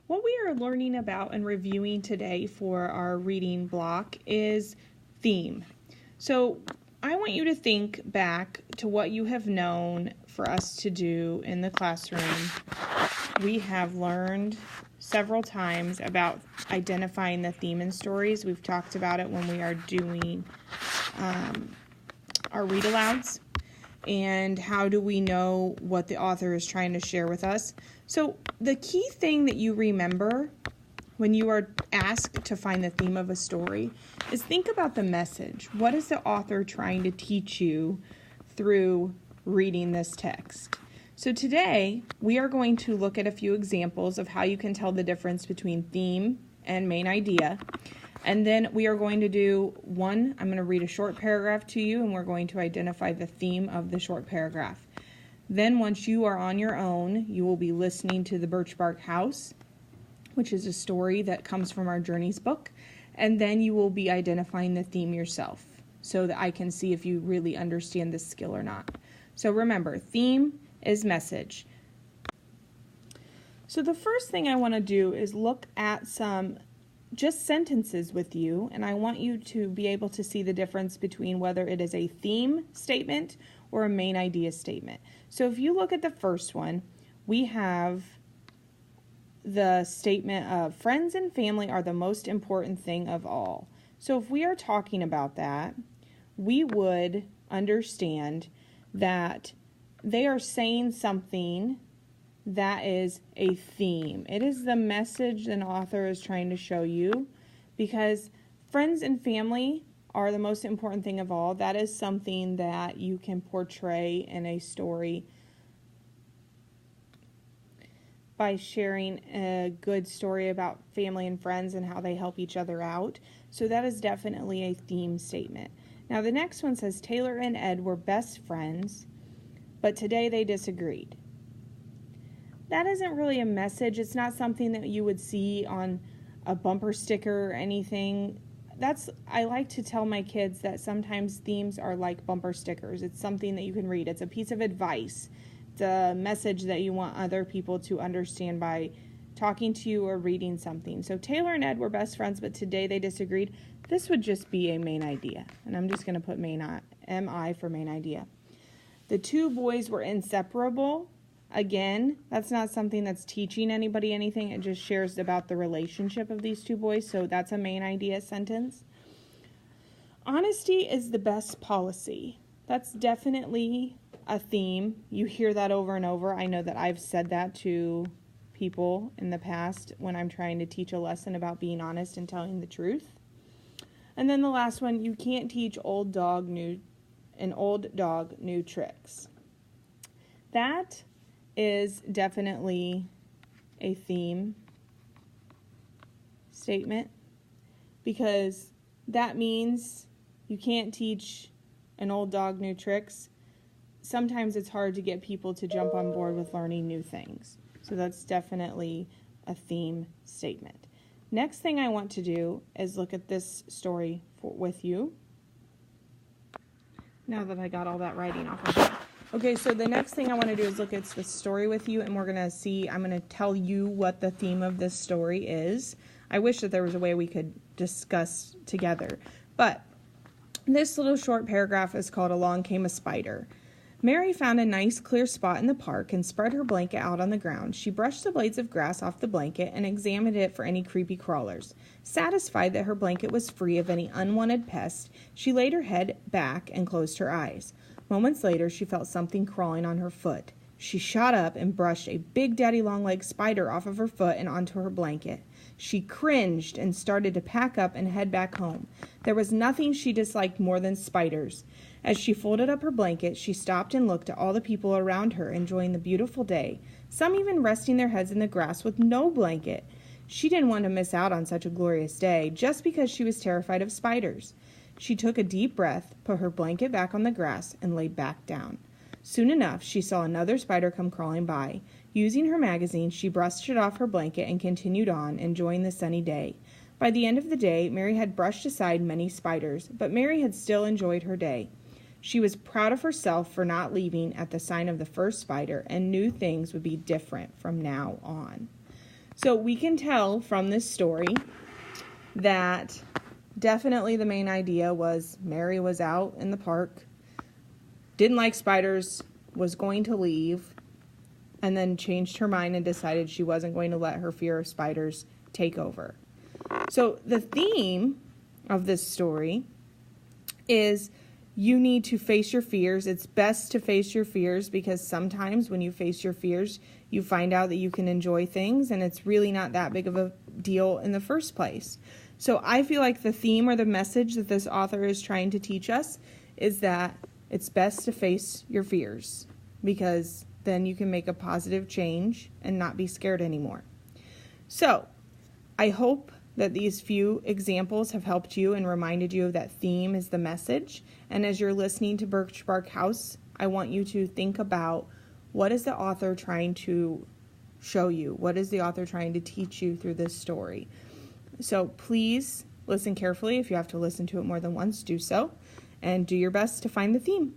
What we are learning about and reviewing today for our reading block is theme. So I want you to think back to what you have known for us to do in the classroom. We have learned several times about identifying the theme in stories. We've talked about it when we are doing our read alouds. And how do we know what the author is trying to share with us? So the key thing that you remember when you are asked to find the theme of a story is think about the message. What is the author trying to teach you through reading this text? So today we are going to look at a few examples of how you can tell the difference between theme and main idea. And then we are going to do I'm going to read a short paragraph to you, and we're going to identify the theme of the short paragraph. Then once you are on your own, you will be listening to The Birch Bark House, which is a story that comes from our Journeys book. And then you will be identifying the theme yourself so that I can see if you really understand this skill or not. So remember, theme is message. So the first thing I want to do is look at some just sentences with you, and I want you to be able to see the difference between whether it is a theme statement or a main idea statement. So if you look at the first one, we have the statement of friends and family are the most important thing of all. So if we are talking about that, we would understand that they are saying something that is a theme. It is the message an author is trying to show you, because friends and family are the most important thing of all. That is something that you can portray in a story by sharing a good story about family and friends and how they help each other out. So that is definitely a theme statement. Now the next one says Taylor and Ed were best friends, but today they disagreed. That isn't really a message. It's not something that you would see on a bumper sticker or anything. I like to tell my kids that sometimes themes are like bumper stickers. It's something that you can read. It's a piece of advice. It's a message that you want other people to understand by talking to you or reading something. So Taylor and Ed were best friends, but today they disagreed. This would just be a main idea. And I'm just going to put MI for main idea. The two boys were inseparable. Again, that's not something that's teaching anybody anything. It just shares about the relationship of these two boys. So that's a main idea sentence. Honesty is the best policy. That's definitely a theme. You hear that over and over. I know that I've said that to people in the past when I'm trying to teach a lesson about being honest and telling the truth. And then the last one, you can't teach an old dog new tricks. That is definitely a theme statement, because that means you can't teach an old dog new tricks. Sometimes it's hard to get people to jump on board with learning new things. So that's definitely a theme statement. Next thing I want to do is look at this story with you. Now that I got all that writing off of it. Okay, so the next thing I want to do is look at the story with you, and we're going to see, I'm going to tell you what the theme of this story is. I wish that there was a way we could discuss together. But this little short paragraph is called Along Came a Spider. Mary found a nice clear spot in the park and spread her blanket out on the ground. She brushed the blades of grass off the blanket and examined it for any creepy crawlers. Satisfied that her blanket was free of any unwanted pests, she laid her head back and closed her eyes. Moments later, she felt something crawling on her foot. She shot up and brushed a big daddy long-legged spider off of her foot and onto her blanket. She cringed and started to pack up and head back home. There was nothing she disliked more than spiders. As she folded up her blanket, she stopped and looked at all the people around her, enjoying the beautiful day, some even resting their heads in the grass with no blanket. She didn't want to miss out on such a glorious day, just because she was terrified of spiders. She took a deep breath, put her blanket back on the grass, and lay back down. Soon enough, she saw another spider come crawling by. Using her magazine, she brushed it off her blanket and continued on, enjoying the sunny day. By the end of the day, Mary had brushed aside many spiders, but Mary had still enjoyed her day. She was proud of herself for not leaving at the sign of the first spider and knew things would be different from now on. So we can tell from this story that definitely the main idea was Mary was out in the park, didn't like spiders, was going to leave, and then changed her mind and decided she wasn't going to let her fear of spiders take over. So the theme of this story is you need to face your fears. It's best to face your fears because sometimes when you face your fears, you find out that you can enjoy things and it's really not that big of a deal in the first place. So I feel like the theme or the message that this author is trying to teach us is that it's best to face your fears because then you can make a positive change and not be scared anymore. So I hope that these few examples have helped you and reminded you of that theme is the message. And as you're listening to Birch Bark House, I want you to think about what is the author trying to show you? What is the author trying to teach you through this story? So please listen carefully. If you have to listen to it more than once, do so. And do your best to find the theme.